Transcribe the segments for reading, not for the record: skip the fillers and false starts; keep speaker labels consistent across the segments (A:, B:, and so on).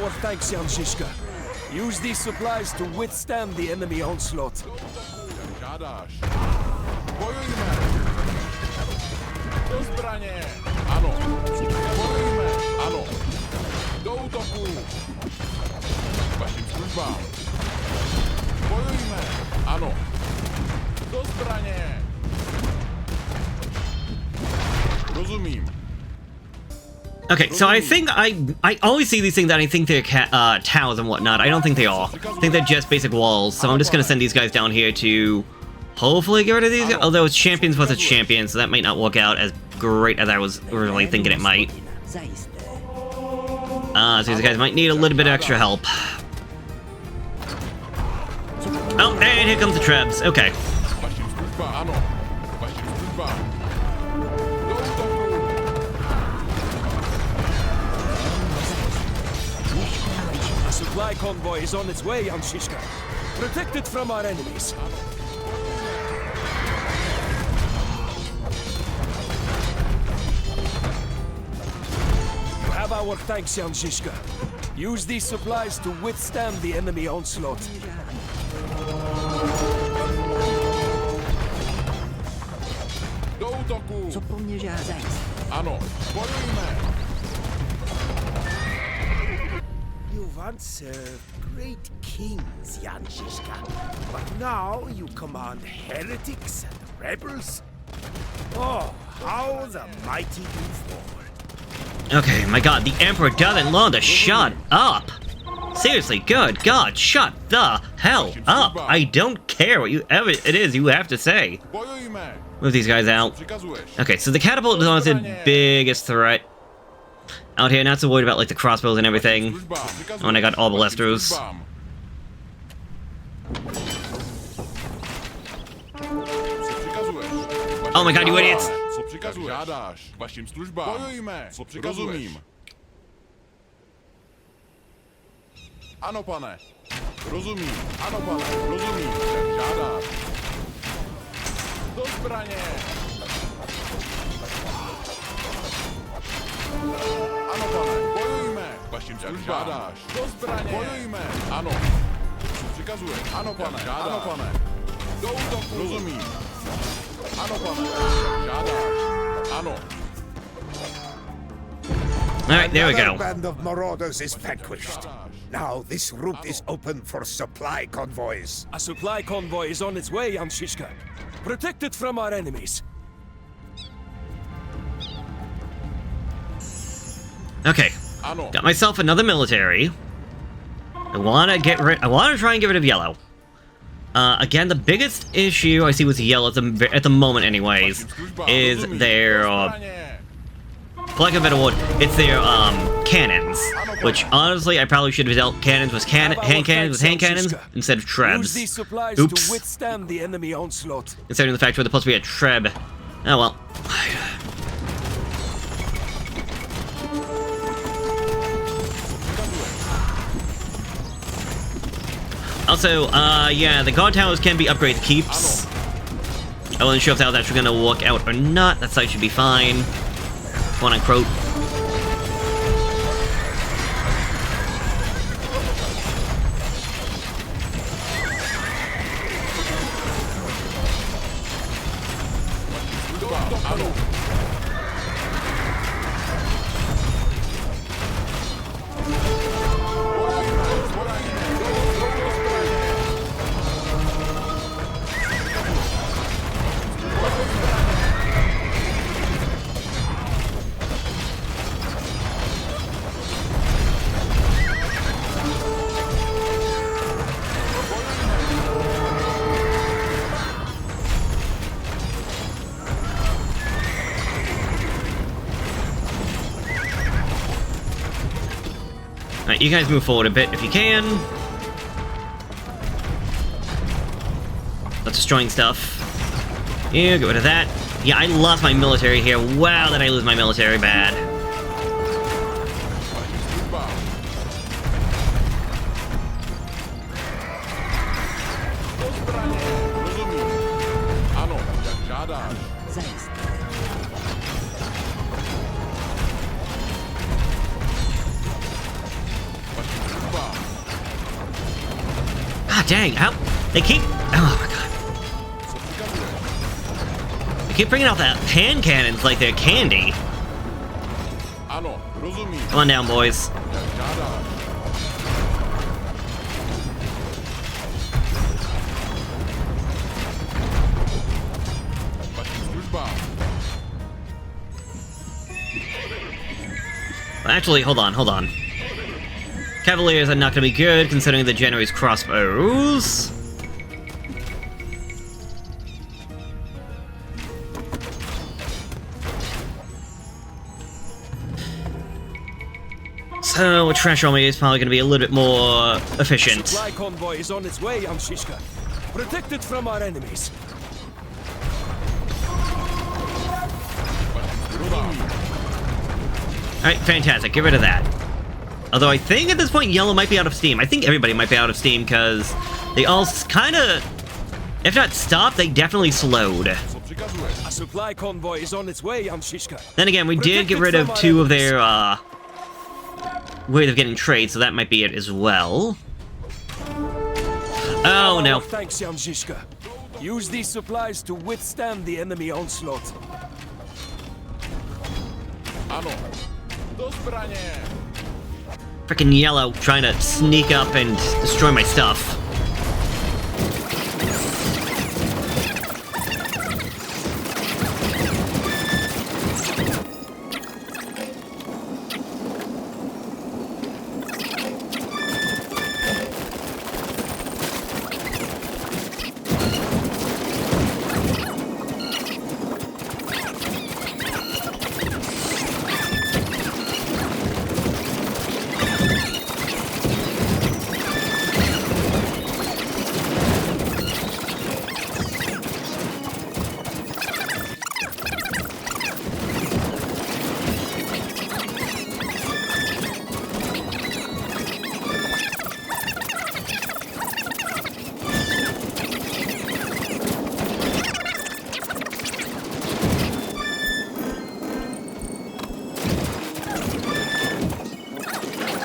A: our tanks, Jan Žižka. Use these supplies to withstand the enemy onslaught.
B: Žádáš. Bojujme. Do zbraně. Ano. Bojujme. Ano. Do útoku. Vašim službám. Bojujme. Ano. Do zbraně. Rozumím.
C: Okay, so I think I always see these things and I think they're towers and whatnot. I don't think they are. I think they're just basic walls. So I'm just gonna send these guys down here to hopefully get rid of these guys. Although it's champions versus champions, so that might not work out as great as I was really thinking it might. So these guys might need a little bit of extra help. Oh, and here comes the Trebs. Okay.
A: A supply convoy is on its way, Jan Žižka. Protect it from our enemies. You have our tanks, Jan Žižka. Use these supplies to withstand the enemy onslaught.
B: Do útoku.
D: Co po mně žádají?
B: Ano, bojujme.
E: You once served great kings, Jan Žižka, but now you command heretics and rebels? Oh, how the mighty do fall.
C: Okay, my god, the Emperor doesn't learn to shut up! Seriously, good god, shut the hell up! I don't care what it is you have to say.
B: Bojujme.
C: Move these guys out.
B: Přikazuješ.
C: Okay, so the catapult is honestly the biggest threat out here. Not so worried about like the crossbows and everything. When I got all ballisters. Oh my god, you idiots!
B: Co přikazuješ? Žádáš. Vašim službám. Bojujme. Co přikazuješ? Rozumím. Ano, pane. Rozumím. Ano, pane. Rozumím. Jak žádáš. Do zbraně. Ano, pane. Bojujme. Vašim službám. Žádáš. Do zbraně. Bojujme. Ano. Co přikazuješ? Ano, pane. Žádáš. Ano, pane. Do útoku. Rozumím. Ano, pane. Žádáš. Ano.
C: Alright, there we
E: Another
C: go.
E: band of marauders is vanquished. Now this route is open for supply convoys.
A: A supply convoy is on its way, Jan Žižka. Protect it from our enemies.
C: Okay,
B: Ano.
C: got myself another military. I want to try and get rid of yellow. Again, the biggest issue I see with yellow at the moment, anyways, is their for lack of a better word, it's their cannons. Which honestly, I probably should have dealt cannons with hand cannons instead of trebs.
A: Use these supplies
C: Oops.
A: to withstand the enemy onslaught.
C: Considering the fact we're supposed to be a treb. Oh well. Also, yeah, the guard towers can be upgraded to keeps. I wasn't sure if that was actually gonna work out or not. That site should be fine. Quote unquote. Alright, you guys move forward a bit if you can. That's destroying stuff. Yeah, get rid of that. Yeah, I lost my military here. Wow, did I lose my military bad. Ah, dang, how... They keep... Oh, my god. They keep bringing out that hand cannons like they're candy.
B: Ano, rozumím.
C: Come on down, boys.
B: Jak žádáš. Vašim službám.
C: Actually, hold on. Cavaliers are not going to be good, considering the January's crossbows. So, a trash army is probably going to be a little bit more efficient.
A: Supply convoy is on its way, Yanshishka. Protect it from our enemies.
C: Alright, fantastic. Get rid of that. Although I think at this point yellow might be out of steam. I think everybody might be out of steam because they all kind of, if not stopped, they definitely slowed.
B: Co přikazuješ?
A: A supply convoy is on its way, Yanshishka.
C: Then again, we did get rid of two of their ways of getting trade, so that might be it as well. Oh no.
A: Thanks, Yanshishka. Use these supplies to withstand the enemy onslaught.
B: Ano. Do zbraně.
C: Frickin' yellow trying to sneak up and destroy my stuff.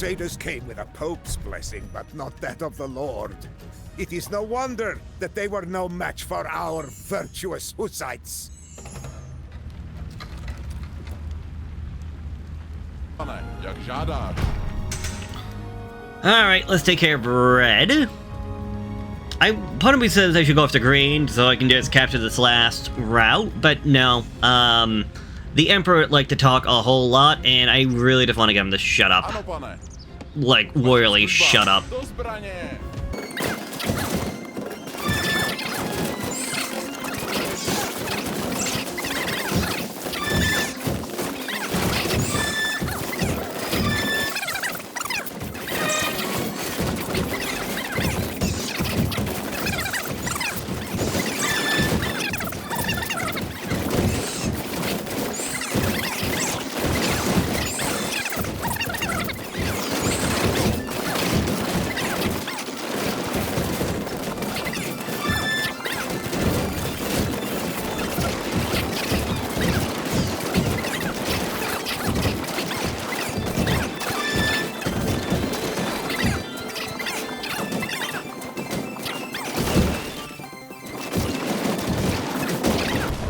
E: Crusaders came with a pope's blessing, but not that of the Lord. It is no wonder that they were no match for our virtuous Hussites.
B: Pane, jak žádáš.
C: Alright, let's take care of red. Part of me says I should go after green so I can just capture this last route, but no. The Emperor liked to talk a whole lot, and I really just want to get him to shut up.
B: Ano, pane.
C: Like, royally shut up.
B: Do zbraně.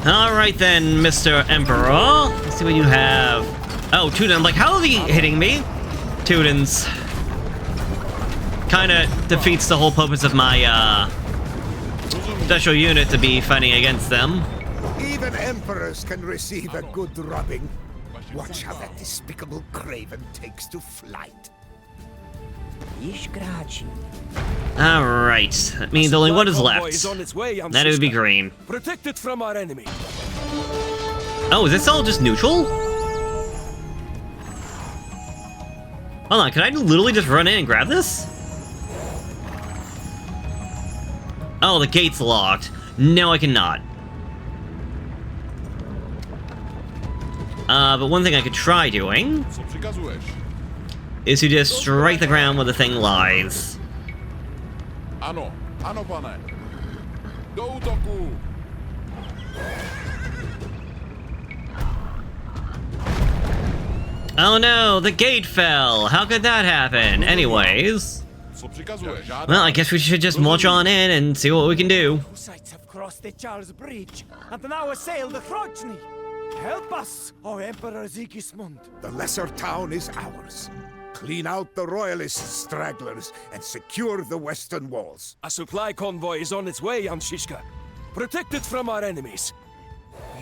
C: Alright then, Mr. Emperor. Let's see what you have. Oh, Teuton. I'm like, how are they hitting me? Teutons. Kinda defeats the whole purpose of my, special unit to be fighting against them.
E: Even emperors can receive a good drubbing. Watch how that despicable craven takes to flight.
C: Alright. That means only one is left. That would be green.
A: Protect it from our enemy.
C: Oh, is this all just neutral? Hold on, can I literally just run in and grab this? Oh, the gate's locked. No, I cannot. But one thing I could try doing
B: Co přikazuješ?
C: is to just strike the ground where the thing lies.
B: Ano, ano, pane. Do útoku.
C: Oh no, the gate fell! How could that happen? Anyways,
B: Co přikazuješ? Žádám.
C: Well, I guess we should just march on in and see what we can do.
E: Hussites have crossed the Charles Bridge and now assail the Hrojny. Help us, O Emperor Sigismund.
D: The lesser town is ours. Clean out the royalist stragglers and secure the western walls.
A: A supply convoy is on its way, Jan Žižka. Protect it from our enemies.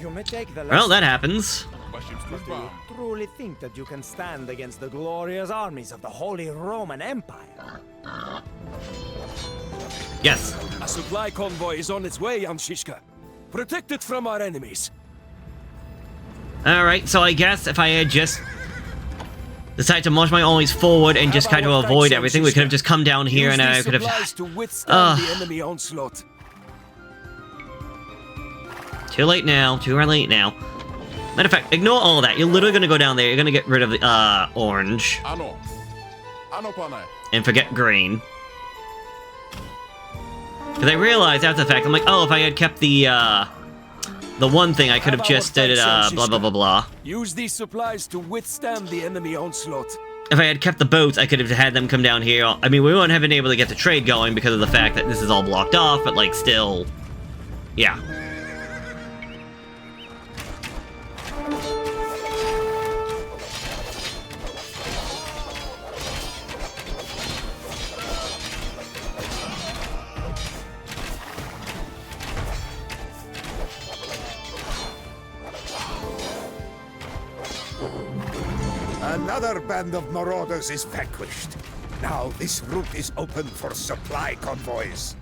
E: You may take the
C: Well,
E: lesson,
C: that happens.
B: Vašim
E: but do you
B: službám.
E: truly think that you can stand against the glorious armies of the Holy Roman Empire?
C: Yes.
A: A supply convoy is on its way, Jan Žižka. Protect it from our enemies.
C: Alright, so I guess if I had just decided to march my armies forward and just kind of avoid everything, we could have just come down here
A: Use
C: and I
A: these
C: could have...
A: supplies to withstand the enemy onslaught.
C: Too late now. Too late now. Matter of fact, ignore all that. You're literally gonna go down there. You're gonna get rid of the, orange.
B: Ano. Ano, pane.
C: And forget green. Because I realized after the fact, I'm like, oh, if I had kept the one thing, I could have just did it, blah, blah, blah, blah.
A: Use these supplies to withstand the enemy onslaught.
C: If I had kept the boats, I could have had them come down here. I mean, we wouldn't have been able to get the trade going because of the fact that this is all blocked off, but, like, still... Yeah.
D: Another band of marauders is vanquished. Now this route is open for supply convoys.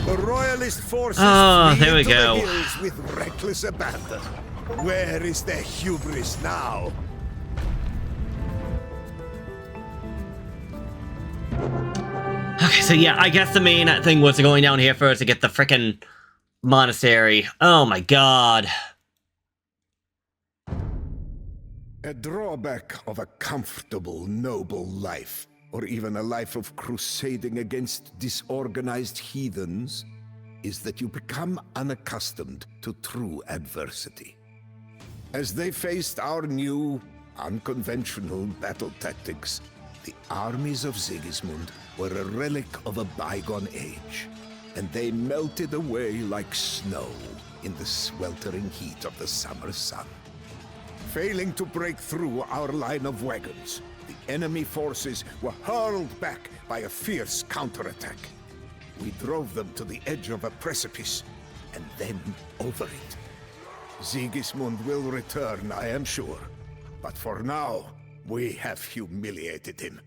D: The royalist forces
C: Oh,
D: flee
C: there we
D: into the
C: go.
D: hills with reckless abandon. Where is their hubris now?
C: Okay, so yeah, I guess the main thing was going down here first to get the frickin' monastery. Oh my god.
D: A drawback of a comfortable, noble life, or even a life of crusading against disorganized heathens, is that you become unaccustomed to true adversity. As they faced our new, unconventional battle tactics, the armies of Sigismund were a relic of a bygone age, and they melted away like snow in the sweltering heat of the summer sun. Failing to break through our line of wagons, the enemy forces were hurled back by a fierce counterattack. We drove them to the edge of a precipice, and then over it. Sigismund will return, I am sure, but for now, we have humiliated him.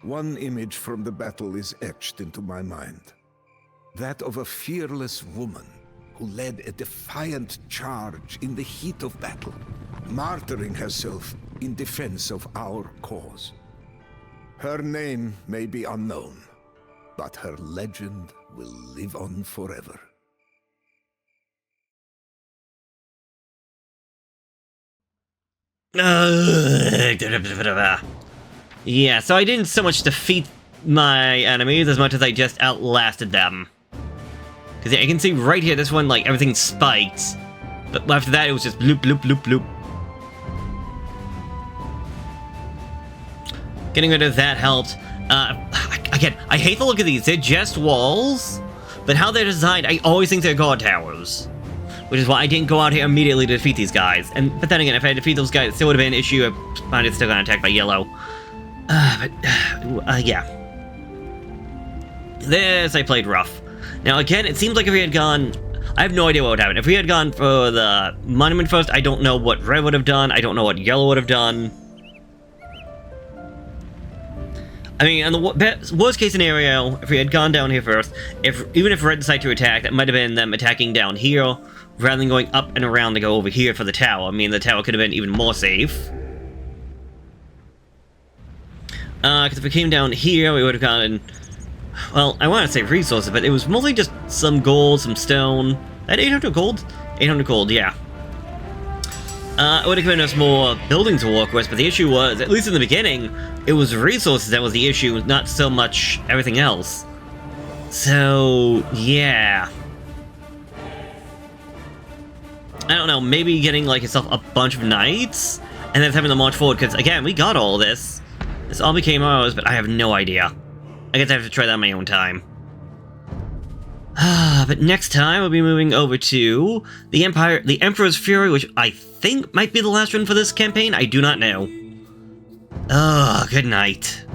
D: One image from the battle is etched into my mind. That of a fearless woman who led a defiant charge in the heat of battle, martyring herself in defense of our cause. Her name may be unknown, but her legend will live on forever.
C: Yeah, so I didn't so much defeat my enemies as much as I just outlasted them. Because yeah, you can see right here, this one, like, everything spiked. But after that, it was just bloop, bloop, bloop, bloop. Getting rid of that helped. Again, I hate the look of these. They're just walls, but how they're designed, I always think they're guard towers. Which is why I didn't go out here immediately to defeat these guys. But then again, if I had defeated those guys, it still would have been an issue. I might have still got attacked by yellow. Yeah. This, I played rough. Now, again, it seems like if we had gone... I have no idea what would happen. If we had gone for the monument first, I don't know what red would have done. I don't know what yellow would have done. I mean, in the worst case scenario, if we had gone down here first, even if red decided to attack, that might have been them attacking down here, rather than going up and around to go over here for the tower. I mean, the tower could have been even more safe. Because if we came down here, we would have gotten... Well, I want to say resources, but it was mostly just some gold, some stone. At 800 gold? 800 gold, yeah. It would have given us more building to work with, but the issue was, at least in the beginning, it was resources that was the issue, not so much everything else. So, yeah. I don't know, maybe getting, like, yourself a bunch of knights, and then having to march forward, because, again, we got all this. This all became ours, but I have no idea. I guess I have to try that on my own time. But next time, we'll be moving over to the Emperor's Fury, which I think might be the last one for this campaign. I do not know. Good night.